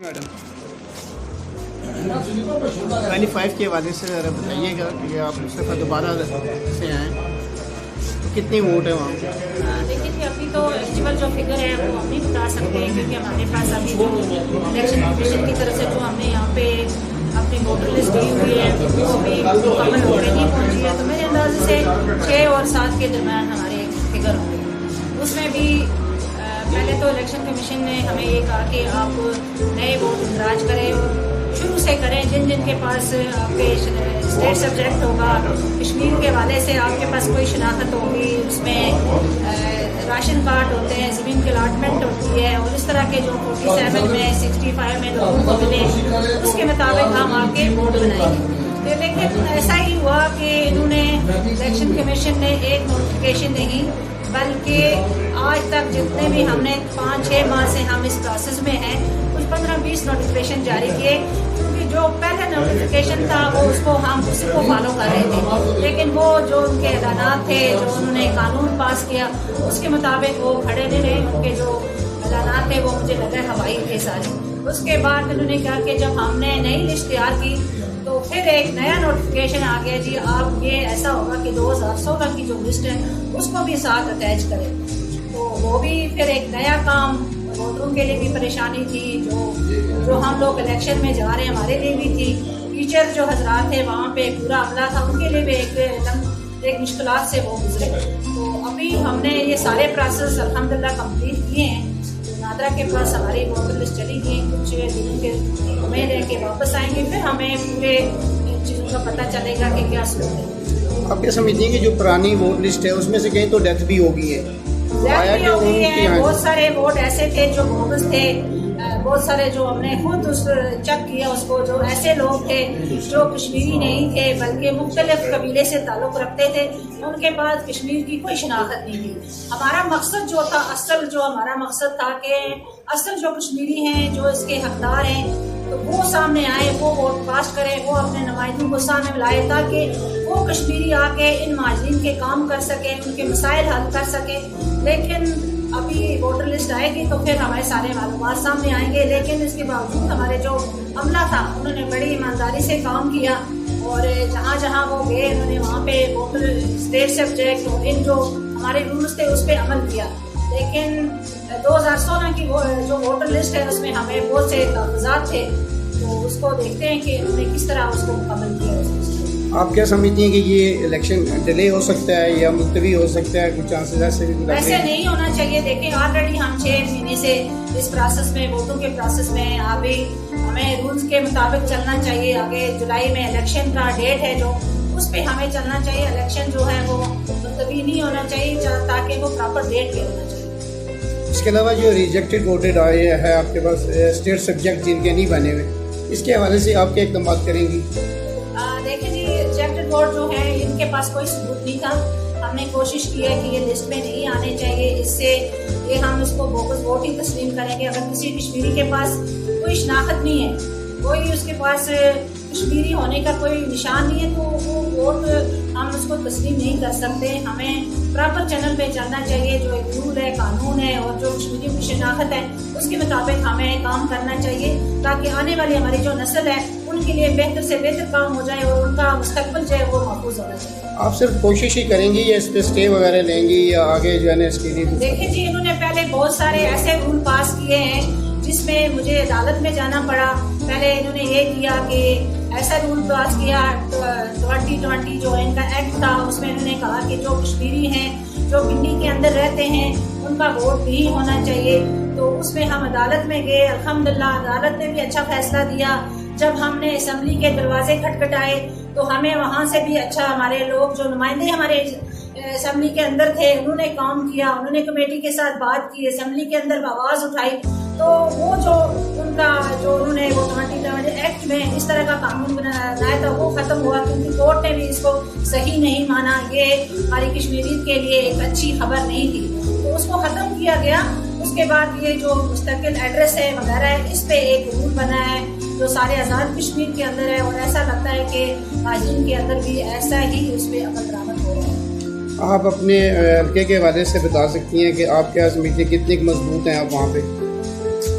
Madam 25 کے حوالے سے ذرا بتائیے گا کہ آپ اس دفعہ دوبارہ سے آئیں تو کتنی ووٹ ہے وہاں پہ؟ دیکھیے کہ ابھی تو ایکچوئل جو فگر ہے وہ ہم نہیں بتا سکتے ہیں، کیونکہ ہمارے پاس ابھی جو الیکشن کمیشن کی طرف سے جو ہم نے یہاں پہ اپنی ووٹر لسٹ دی ہوئی ہے وہ ابھی مکمل ہو کے نہیں پہنچی ہے، تو میرے اندازے سے 6 اور 7 کے درمیان ہمارے فگر ہوں گے۔ اس میں بھی پہلے تو الیکشن کمیشن نے ہمیں یہ کہا کہ آپ نئے ووٹ اندراج کریں اور شروع سے کریں، جن جن کے پاس آپ کے اسٹیٹ سبجیکٹ ہوگا، کشمیر کے حوالے سے آپ کے پاس کوئی شناخت ہوگی، اس میں راشن کارڈ ہوتے ہیں، زمین کی الاٹمنٹ ہوتی ہے، اور اس طرح کے جو 47 میں 65 میں لوگوں کو ملے اس کے مطابق ہم آپ کے ووٹ بنائیں گے۔ لیکن ایسا ہی ہوا کہ انہوں نے الیکشن کمیشن نے ایک نوٹیفیکیشن نہیں بلکہ آج تک جتنے بھی ہم نے 5-6 ماہ سے ہم اس پروسیس میں ہیں کچھ 15-20 نوٹیفیکیشن جاری کیے، کیونکہ جو پہلا نوٹیفیکیشن تھا وہ اس کو ہم اسی کو فالو کر رہے تھے، لیکن وہ جو ان کے اعلانات تھے، جو انہوں نے قانون پاس کیا اس کے مطابق وہ کھڑے نہیں رہے، ان کے جو اعلانات تھے وہ مجھے لگا ہوائی تھے سارے۔ اس کے بعد انہوں نے کہا کہ جب ہم نے نئی لسٹ تیار کی تو پھر ایک نیا نوٹیفیکیشن آ گیا، جی آپ یہ ایسا ہوگا کہ 2016 کی جو لسٹ ہے اس کو بھی ساتھ اٹیچ کریں، تو وہ بھی پھر ایک نیا کام ووٹروں کے لیے بھی پریشانی تھی، جو ہم لوگ الیکشن میں جا رہے ہیں ہمارے لیے بھی تھی، ٹیچر جو حضرات تھے وہاں پہ پورا عملہ تھا ان کے لیے بھی ایک مشکلات سے وہ گزرے۔ تو ابھی ہم نے یہ سارے پروسیس الحمدللہ کمپلیٹ کیے ہیں، نادرا کے پاس ہماری ووٹر لسٹ چلی گئی، کچھ دنوں کے امید ہے کہ واپس آئیں گے، پھر ہمیں پورے چیزوں کا پتہ چلے گا کہ کیا صورت ہے۔ آپ کیا سمجھتی ہیں کہ جو پرانی ووٹ لسٹ ہے اس میں سے کہیں تو ڈیتھ بھی ہو گئی ہے؟ بہت سارے ووٹ ایسے تھے جو بوگس تھے، بہت سارے جو ہم نے خود اس چیک کیا اس کو، جو ایسے لوگ تھے جو کشمیری نہیں تھے بلکہ مختلف قبیلے سے تعلق رکھتے تھے، ان کے پاس کشمیر کی کوئی شناخت نہیں تھی۔ ہمارا مقصد جو تھا، ہمارا مقصد تھا کہ اصل جو کشمیری ہیں، جو اس کے حقدار ہیں، تو وہ سامنے آئے، وہ ووٹ کاسٹ کریں، وہ اپنے نمائندوں کو سامنے لائے تاکہ وہ کشمیری آ کے ان مہاجرین کے کام کر سکیں، ان کے مسائل حل کر سکیں۔ لیکن ابھی ووٹر لسٹ آئے گی تو پھر ہمارے سارے معلومات سامنے آئیں گے، لیکن اس کے باوجود ہمارے جو عملہ تھا انہوں نے بڑی ایمانداری سے کام کیا، اور جہاں جہاں وہ گئے انہوں نے وہاں پہ ووٹر اسٹیٹ سبجیکٹ اور ان جو ہمارے رولز تھے اس پہ عمل کیا۔ لیکن 2016 کی جو ووٹر لسٹ ہے اس میں ہمیں بہت سے کاغذات تھے، تو اس کو دیکھتے ہیں کہ انہوں نے کس طرح اس کو مکمل کیا۔ آپ کیا سمجھتی ہیں کہ یہ الیکشن ڈیلے ہو سکتا ہے یا ملتوی ہو سکتا ہے؟ کچھ چانسز ایسے بھی؟ ایسے نہیں ہونا چاہیے۔ دیکھیں آلریڈی ہم 6 مہینے سے اس پروسیس میں، ووٹوں کے پروسیس میں ہیں، ابھی ہمیں رولز کے مطابق چلنا چاہیے۔ آگے جولائی میں الیکشن کا ڈیٹ ہے جو اس پہ ہمیں چلنا چاہیے، الیکشن جو ہے وہ ملتوی نہیں ہونا چاہیے تاکہ وہ پراپر ڈیٹ پہ ہونا چاہیے۔ اس کے علاوہ جو ریجیکٹڈ ووٹر آئے ہے آپ کے پاس اسٹیٹ سبجیکٹ جن کے نہیں بنے ہوئے، اس کے حوالے سے آپ کیا اقدامات کریں گی؟ دیکھیں جی، ریجیکٹڈ ووٹ جو ہے ان کے پاس کوئی ثبوت نہیں تھا، ہم نے کوشش کی ہے کہ یہ لسٹ میں نہیں آنے چاہیے، اس سے یہ ہم اس کو بوگس ووٹ ہی تسلیم کریں گے۔ اگر کسی کشمیری کے پاس کوئی شناخت نہیں ہے، کوئی اس کے پاس کشمیری ہونے کا کوئی نشان نہیں ہے، تو وہ ووٹ ہم اس کو تسلیم نہیں کر سکتے۔ ہمیں پراپر چینل پہ چلنا چاہیے، جو ایک رول ہے، قانون ہے، اور جو کشمیریوں کی شناخت ہے اس کے مطابق ہمیں کام کرنا چاہیے تاکہ آنے والی ہماری جو نسل ہے ان کے لیے بہتر سے بہتر کام ہو جائے اور ان کا مستقبل جو ہے وہ محفوظ ہونا چاہیے۔ آپ صرف کوشش ہی کریں گی یا اس پہ اسٹے وغیرہ لیں گی یا آگے جو ہے نا اس کے لیے؟ دیکھیں جی، انہوں نے پہلے بہت سارے ایسے رول پاس کیے ہیں جس میں مجھے عدالت میں جانا پڑا۔ پہلے انہوں نے یہ کیا کہ ایسا رول پاس کیا 2020 جو ان کا ایکٹ تھا، اس میں انہوں نے کہا کہ جو کشمیری ہیں، جو پنڈی کے اندر رہتے ہیں، ان کا ووٹ نہیں ہونا چاہیے۔ تو اس میں ہم عدالت میں گئے، الحمدللہ عدالت نے بھی اچھا فیصلہ دیا۔ جب ہم نے اسمبلی کے دروازے کھٹکھٹائے تو ہمیں وہاں سے بھی اچھا، ہمارے لوگ جو نمائندے ہمارے اسمبلی کے اندر تھے انہوں نے کام کیا، انہوں نے کمیٹی کے ساتھ بات کی، اسمبلی کے اندر آواز اٹھائی، تو وہ جو ان کا جو انہوں نے وہ 2020 ایکٹ میں اس طرح کا قانون بنایا تھا وہ ختم ہوا، کیونکہ کورٹ نے بھی اس کو صحیح نہیں مانا، یہ ہماری کشمیریت کے لیے ایک اچھی خبر نہیں تھی، تو اس کو ختم کیا گیا۔ اس کے بعد یہ جو مستقل ایڈریس ہے وغیرہ ہے، اس پہ ایک رول بنا ہے جو سارے آزاد کشمیر کے اندر ہے، اور ایسا لگتا ہے کہ مہاجرین کے اندر بھی ایسا ہی اس پہ عمل درآمد ہو رہا ہے۔ آپ اپنے حلقے کے حوالے سے بتا سکتی ہیں کہ آپ کیا سمجھتی ہیں کتنے مضبوط ہیں آپ وہاں پہ؟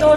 2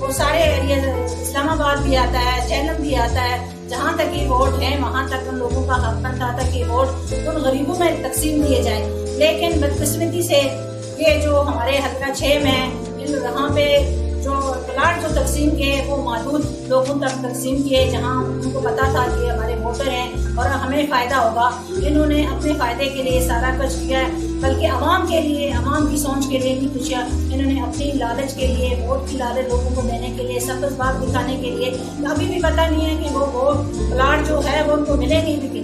اور سارے ایریا اسلام آباد بھی آتا ہے, جہلم بھی آتا ہے. جہاں تک یہ ووٹ ہے وہاں تک ان لوگوں کا حق بنتا تھا کہ ووٹ ان غریبوں میں تقسیم دیے جائیں. لیکن بدقسمتی سے یہ جو ہمارے حلقہ 6 میں وہاں پہ جو پلاٹ جو تقسیم کیے وہ محدود لوگوں تک تقسیم کیے, جہاں ان کو پتا تھا کہ ہمارے ووٹر ہیں اور ہمیں فائدہ ہوگا. انہوں نے اپنے فائدے کے لیے سارا کچھ کیا ہے, بلکہ عوام کے لیے, عوام کی سوچ کے لیے نہیں کچھ. انہوں نے اپنی لالچ کے لیے, ووٹ کی لالچ لوگوں کو دینے کے لیے, سبز باغ دکھانے کے لیے, ابھی بھی پتہ نہیں ہے کہ وہ ووٹ پلاٹ جو ہے وہ ان کو ملے نہیں بھی.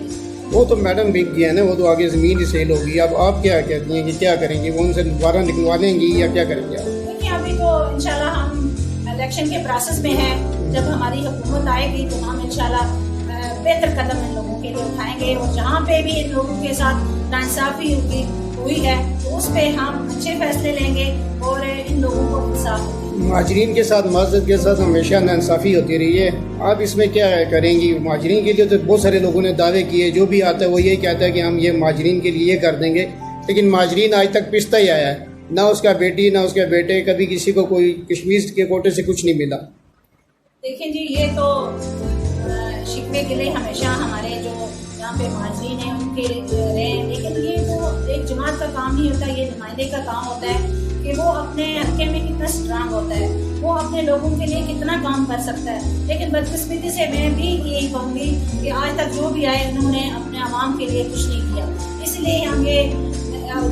وہ تو میڈم بک گیا نا, وہ تو آگے زمین ہی سیل ہوگی. اب آپ کیا کہتی ہیں کہ کیا کریں گے, وہ ان سے دوبارہ نکلوا لیں گی یا کیا کریں گے آپ؟ دیکھیے ابھی تو انشاءاللہ ہم الیکشن کے پروسیس میں ہیں. جب ہماری حکومت آئے گی تو ہم انشاءاللہ بہتر قدم ان لوگوں کے لیے اٹھائیں گے, اور جہاں پہ بھی ان لوگوں کے ساتھ ناانصافی ہوئی ہے تو اس پہ ہم اچھے فیصلے لیں گے اور ان لوگوں کو انصاف دیں گے. مہاجرین کے ساتھ, معذرت کے ساتھ ہمیشہ ناانصافی ہوتی رہی ہے. آپ اس میں کیا کریں گی؟ مہاجرین کے لیے تو بہت سارے لوگوں نے دعوے کیے, جو بھی آتا ہے وہ یہی کہتا ہے کہ ہم یہ مہاجرین کے لیے یہ کر دیں گے, لیکن مہاجرین آج تک پستا ہی آیا ہے. نہ اس کا بیٹی نہ اس کے بیٹے, کبھی کسی کو کوئی کشمیر کے کوٹے سے کچھ نہیں ملا. دیکھیں جی, یہ تو شکوے گلے ہمیشہ ہمارے جو یہاں پہ مہاجرین ہیں ان کے رہے ہیں, لیکن یہ تو ایک جماعت کا کام نہیں ہوتا, یہ نمائندے کا کام ہوتا ہے کہ وہ اپنے حلقے میں کتنا اسٹرانگ ہوتا ہے, وہ اپنے لوگوں کے لیے کتنا کام کر سکتا ہے. لیکن بدقسمتی سے میں بھی یہی کہوں گی کہ آج تک جو بھی آئے انہوں نے اپنے عوام کے لیے کچھ نہیں کیا. اس لیے ہم یہ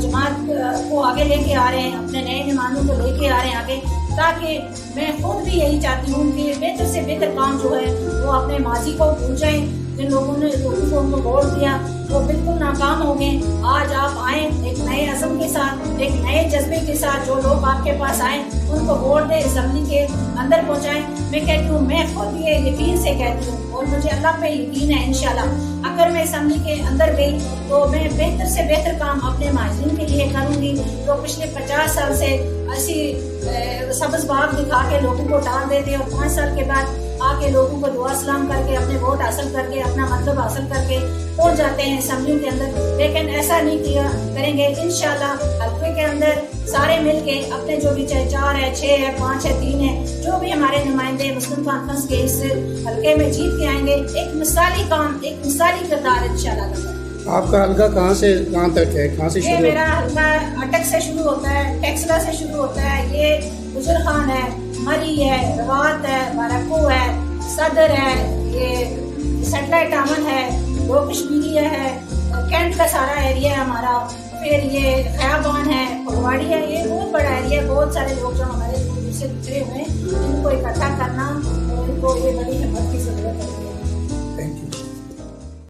جماعت کو آگے لے کے آ رہے ہیں, اپنے نئے نمائندوں کو لے کے آ رہے ہیں آگے, تاکہ میں خود بھی یہی چاہتی ہوں کہ بہتر سے بہتر کام جو ہے وہ اپنے ماضی کو بھول جائیں. جن لوگوں نے لوگوں کو ان کو ووٹ دیا وہ بالکل ناکام ہو گئے. آج آپ آئیں ایک نئے عزم کے ساتھ, ایک نئے جذبے کے ساتھ, جو لوگ آپ کے پاس آئیں ان کو ووٹ دیں, اسمبلی کے اندر پہنچائیں. میں کہتی ہوں, میں خود یہ یقین سے کہتی ہوں اور مجھے اللہ پہ یقین ہے انشاءاللہ اگر میں اسمبلی کے اندر گئی تو میں بہتر سے بہتر کام اپنے مہاجرین کے لیے کروں گی. جو پچھلے 50 سال سے ایسی سبز باغ دکھا کے لوگوں کو ڈال دیتے اور 5 سال کے بعد آ کے لوگوں کو دعا سلام کر کے اپنے ووٹ حاصل کر کے اپنا مطلب حاصل کر کے پہنچ جاتے ہیں اسمبلیوں کے اندر, لیکن ایسا نہیں کیا کریں گے. انشاءاللہ حلقے کے اندر سارے مل کے اپنے جو بھی چاہے 4 ہے, 6 ہے, 5 ہے, 3 ہے, جو بھی ہمارے نمائندے مسلم کانفرنس کے اس حلقے میں جیت کے آئیں گے, ایک مثالی کام, ایک مثالی کردار انشاءاللہ کریں. آپ کا حلقہ کہاں سے کہاں تک ہے, کہاں سے شروع یہ میرا حلقہ اٹک سے شروع ہوتا ہے, ٹیکسلا سے شروع ہوتا ہے. یہ گجر خان ہے, مری ہے, روات ہے, بارکو ہے, صدر ہے, یہ سیٹلائٹ امن ہے, دو کشمیری ہے, کینٹ کا سارا ایریا ہے ہمارا, پھر یہ خیابان ہے, پھگواڑی ہے. یہ بہت بڑا ایریا ہے. بہت سارے لوگ جو ہمارے دور سے گزرے ہوئے ہیں ان کو اکٹھا کرنا اور ان کو یہ بڑی ہمت کی ضرورت